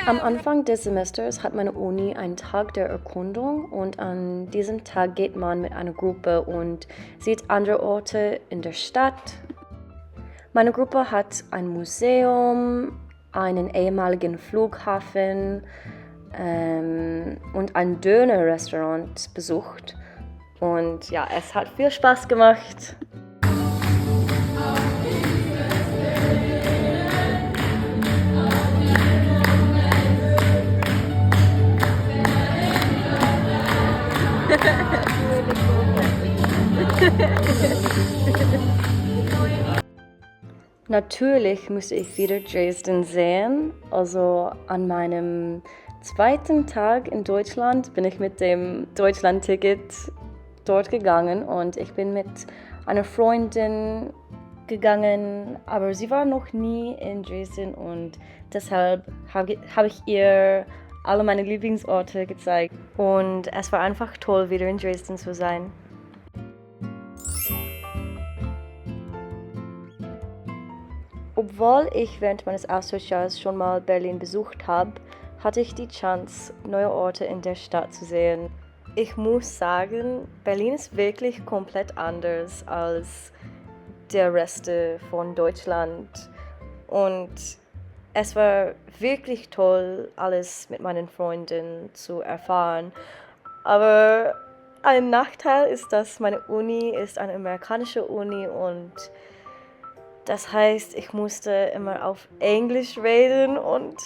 Am Anfang des Semesters hat meine Uni einen Tag der Erkundung und an diesem Tag geht man mit einer Gruppe und sieht andere Orte in der Stadt. Meine Gruppe hat ein Museum, einen ehemaligen Flughafen und ein Döner-Restaurant besucht. Und ja, es hat viel Spaß gemacht. Natürlich musste ich wieder Dresden sehen. Also an meinem zweiten Tag in Deutschland bin ich mit dem Deutschland-Ticket dort gegangen und ich bin mit einer Freundin gegangen, aber sie war noch nie in Dresden und deshalb habe ich ihr alle meine Lieblingsorte gezeigt und es war einfach toll, wieder in Dresden zu sein. Obwohl ich während meines Austauschjahres schon mal Berlin besucht habe, hatte ich die Chance, neue Orte in der Stadt zu sehen. Ich muss sagen, Berlin ist wirklich komplett anders als der Rest von Deutschland. Und es war wirklich toll, alles mit meinen Freunden zu erfahren. Aber ein Nachteil ist, dass meine Uni ist eine amerikanische Uni und das heißt, ich musste immer auf Englisch reden und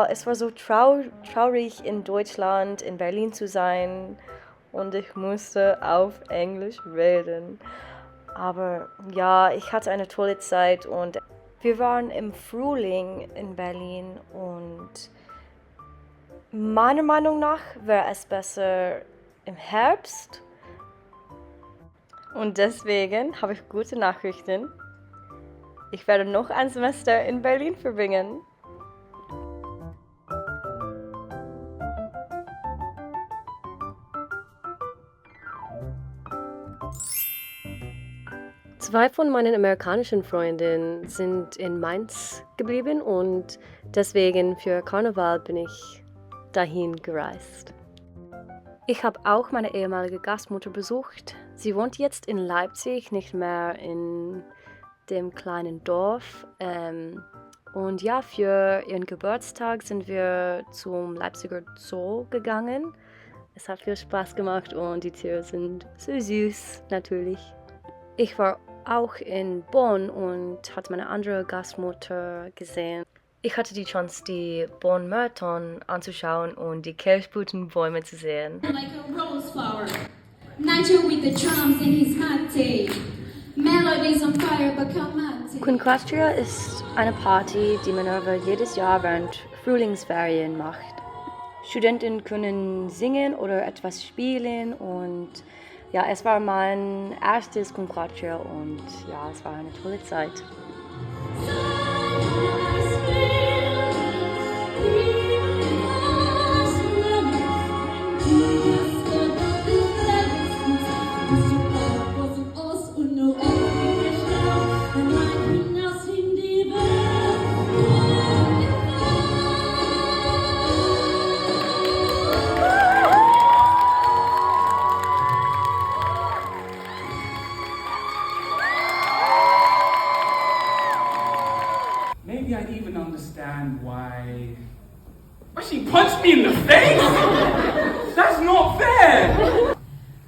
es war so traurig in Deutschland, in Berlin zu sein und ich musste auf Englisch reden. Aber ja, ich hatte eine tolle Zeit und wir waren im Frühling in Berlin und meiner Meinung nach wäre es besser im Herbst. Und deswegen habe ich gute Nachrichten. Ich werde noch ein Semester in Berlin verbringen. Zwei von meinen amerikanischen Freundinnen sind in Mainz geblieben und deswegen für Karneval bin ich dahin gereist. Ich habe auch meine ehemalige Gastmutter besucht. Sie wohnt jetzt in Leipzig, nicht mehr in dem kleinen Dorf. Und ja, für ihren Geburtstag sind wir zum Leipziger Zoo gegangen. Es hat viel Spaß gemacht und die Tiere sind so süß, natürlich. Ich war auch in Bonn und hatte meine andere Gastmutter gesehen. Ich hatte die Chance, die Bonn-Marathon anzuschauen und die Kirschblütenbäume zu sehen. Like a rose flower, Nigel with the drums in his mate. Melodies on fire, Bakamate. Conquastria ist eine Party, die Minerva jedes Jahr während Frühlingsferien macht. Studenten können singen oder etwas spielen und ja, es war mein erstes Conquastria und ja, es war eine tolle Zeit. Maybe I'd even understand why she punched me in the face? That's not fair!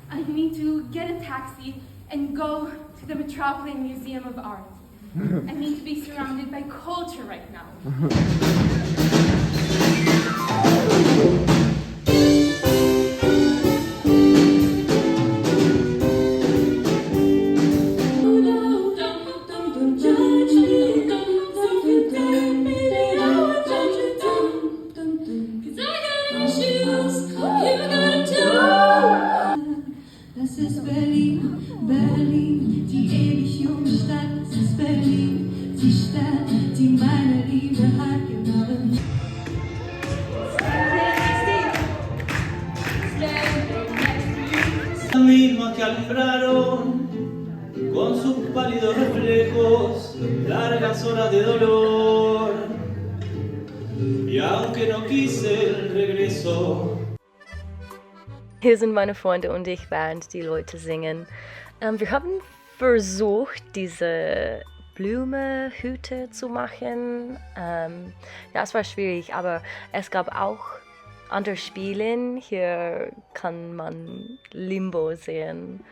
I need to get a taxi and go to the Metropolitan Museum of Art. I need to be surrounded by culture right now. Das ist Berlin, Berlin, die ewig junge Stadt. Das ist Berlin, die Stadt, die meine Liebe hat gewonnen. La misma que alumbraron con sus pálidos reflejos largas horas de dolor. Y y aunque no quise el regreso. Hier sind meine Freunde und ich, während die Leute singen. Wir haben versucht, diese Blumenhüte zu machen. Ja, es war schwierig, aber es gab auch andere Spiele. Hier kann man Limbo sehen.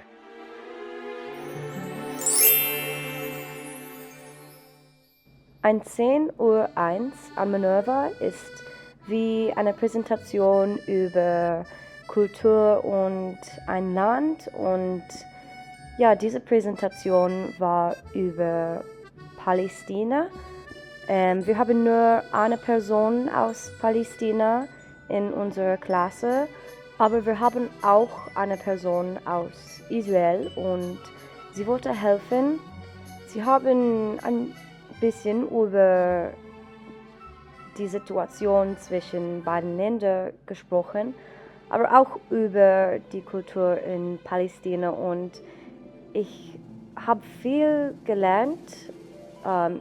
Ein 10:01 am Manöver ist wie eine Präsentation über Kultur und ein Land, und ja, diese Präsentation war über Palästina. Wir haben nur eine Person aus Palästina in unserer Klasse, aber wir haben auch eine Person aus Israel und sie wollte helfen. Sie haben ein bisschen über die Situation zwischen beiden Ländern gesprochen, aber auch über die Kultur in Palästina, und ich habe viel gelernt.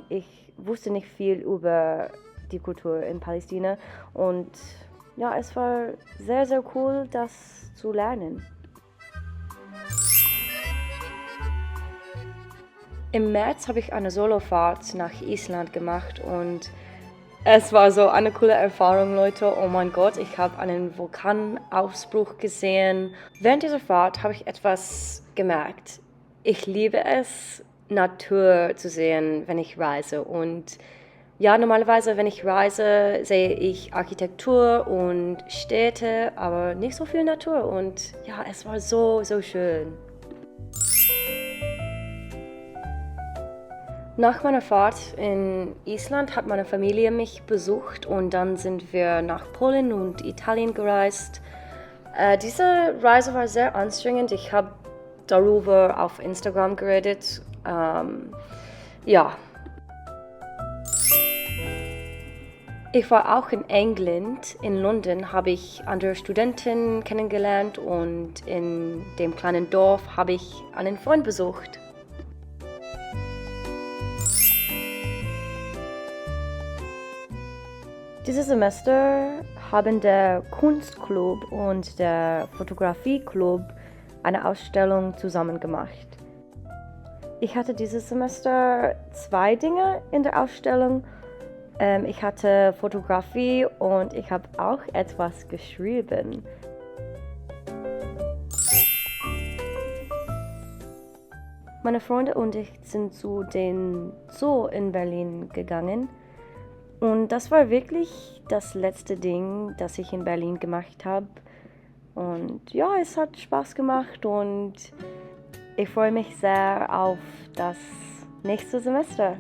Ich wusste nicht viel über die Kultur in Palästina und ja, es war sehr, sehr cool, das zu lernen. Im März habe ich eine Solofahrt nach Island gemacht und es war so eine coole Erfahrung, Leute. Oh mein Gott, ich habe einen Vulkanausbruch gesehen. Während dieser Fahrt habe ich etwas gemerkt. Ich liebe es, Natur zu sehen, wenn ich reise. Und ja, normalerweise, wenn ich reise, sehe ich Architektur und Städte, aber nicht so viel Natur. Und ja, es war so, so schön. Nach meiner Fahrt in Island hat meine Familie mich besucht und dann sind wir nach Polen und Italien gereist. Diese Reise war sehr anstrengend. Ich habe darüber auf Instagram geredet. Ja. Ich war auch in England. In London habe ich andere Studenten kennengelernt und in dem kleinen Dorf habe ich einen Freund besucht. Dieses Semester haben der Kunstclub und der Fotografieclub eine Ausstellung zusammen gemacht. Ich hatte dieses Semester 2 Dinge in der Ausstellung. Ich hatte Fotografie und ich habe auch etwas geschrieben. Meine Freunde und ich sind zu den Zoo in Berlin gegangen. Und das war wirklich das letzte Ding, das ich in Berlin gemacht habe. Und ja, es hat Spaß gemacht und ich freue mich sehr auf das nächste Semester.